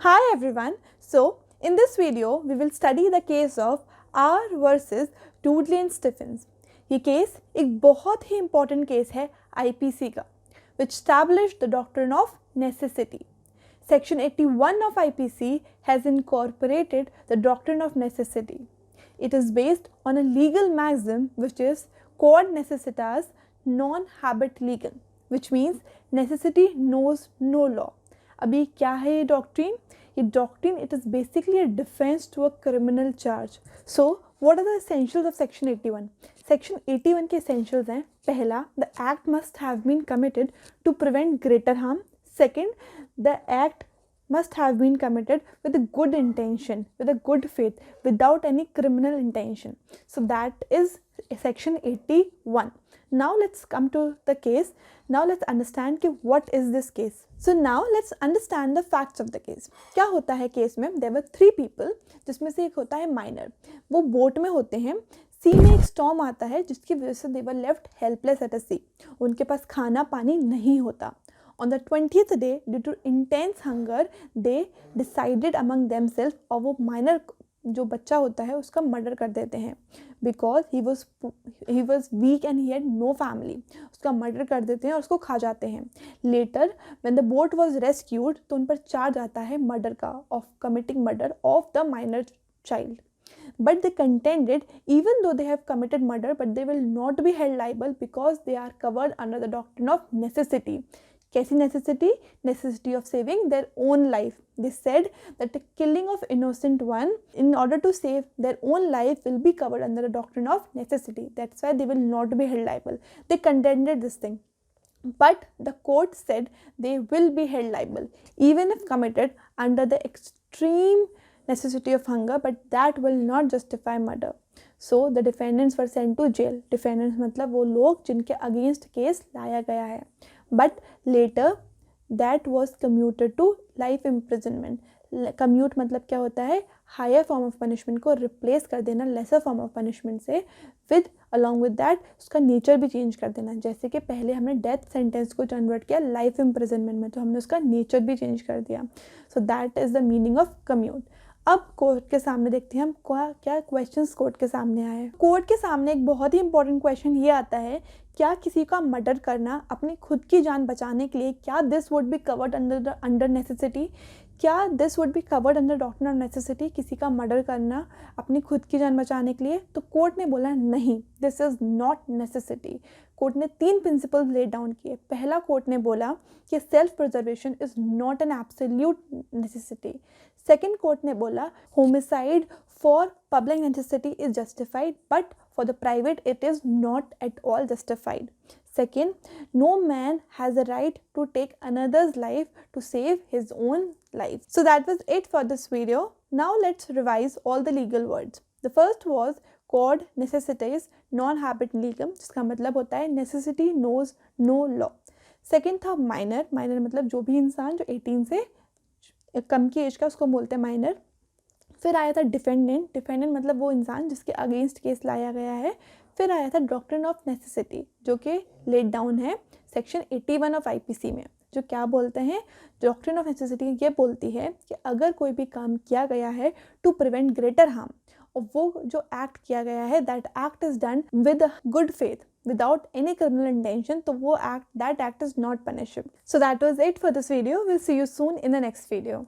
Hi everyone. So, in this video, we will study the case of R versus Dudley and Stephens. ये case एक बहुत ही important case है IPC का, which established the doctrine of necessity. Section 81 of IPC has incorporated the doctrine of necessity. It is based on a legal maxim which is quod necessitas non habet legem, which means necessity knows no law. अभी क्या है ये doctrine? ये doctrine it is basically a defence to a criminal charge. So what are the essentials of section 81? Section 81 के essentials हैं, पहला, the act must have been committed to prevent greater harm. Second, the act must have been committed with a good intention, with a good faith, without any criminal intention. So that is section 81. Now let's come to the case. Now let's understand कि what is this case. So now let's understand the facts of the case. क्या होता है case में? There were 3 people, जिसमें से एक होता है माइनर. वो बोट में होते हैं. सी में एक स्टॉर्म आता है जिसकी वजह से they were left helpless at a sea. उनके पास खाना पानी नहीं होता. On the 20th day, due to intense hunger, they decided among themselves, और वो माइनर जो बच्चा होता है उसका मर्डर कर देते हैं because he was weak and he had no family. उसका मर्डर कर देते हैं और उसको खा जाते हैं. Later when the boat was rescued तो उन पर चार्ज आता है मर्डर का, of committing murder of the minor child. But they contended, even though they have committed murder, but they will not be held liable because they are covered under the doctrine of necessity. कैसी necessity? Necessity of saving their own life. They said that the killing of innocent one in order to save their own life will be covered under the doctrine of necessity. That's why they will not be held liable. They contended this thing. But the court said they will be held liable even if committed under the extreme necessity of hunger, but that will not justify murder. So the defendants were sent to jail. Defendants मतलब वो लोग जिनके against case लाया गया है. But later that was commuted to life imprisonment. Commute मतलब क्या होता है? हायर फॉर्म ऑफ पनिशमेंट को रिप्लेस कर देना लेसर फॉर्म ऑफ पनिशमेंट से, विद अलॉन्ग विद दैट उसका नेचर भी चेंज कर देना. जैसे कि पहले हमने डेथ सेंटेंस को कन्वर्ट किया लाइफ इम्प्रिजनमेंट में, तो हमने उसका नेचर भी चेंज कर दिया. So that is the meaning of commute. अब कोर्ट के सामने देखते हैं हम क्या क्वेश्चंस कोर्ट के सामने आए हैं. कोर्ट के सामने एक बहुत ही इंपॉर्टेंट क्वेश्चन ये आता है, क्या किसी का मर्डर करना अपनी खुद की जान बचाने के लिए, क्या this would be covered under necessity? क्या this would be covered under doctrine of necessity? किसी का मर्डर करना अपनी खुद की जान बचाने के लिए? तो कोर्ट ने बोला नहीं, this is not necessity. Court ने 3 प्रिंसिपल्स ले डाउन किए. पहला, कोर्ट ने बोला कि self preservation is not an absolute necessity. Second, court ने बोला homicide for public necessity is justified, but for the private it is not at all justified. Second, no man has a right to take another's life to save his own life. So that was it for this video. Now let's revise all the legal words. The first was quod necessitas non habet legem, जिसका मतलब होता है necessity knows no law. Second था minor. Minor मतलब जो भी इंसान जो 18 से कम की एज का उसको बोलते हैं minor. फिर आया था डिफेंडेंट. डिफेंडेंट मतलब वो इंसान जिसके अगेंस्ट केस लाया गया है. फिर आया था डॉक्ट्रिन ऑफ नेसेसिटी जो कि लेट डाउन है सेक्शन 81 ऑफ आईपीसी में, जो क्या बोलते हैं? डॉक्ट्रिन ऑफ नेसेसिटी ये बोलती है कि अगर कोई भी काम किया गया है टू प्रिवेंट ग्रेटर हार्म, और वो जो एक्ट किया गया है that act is done with good faith without any criminal intention, तो वो that act is not punishable. So that was it for this video. We'll see you soon in the next video.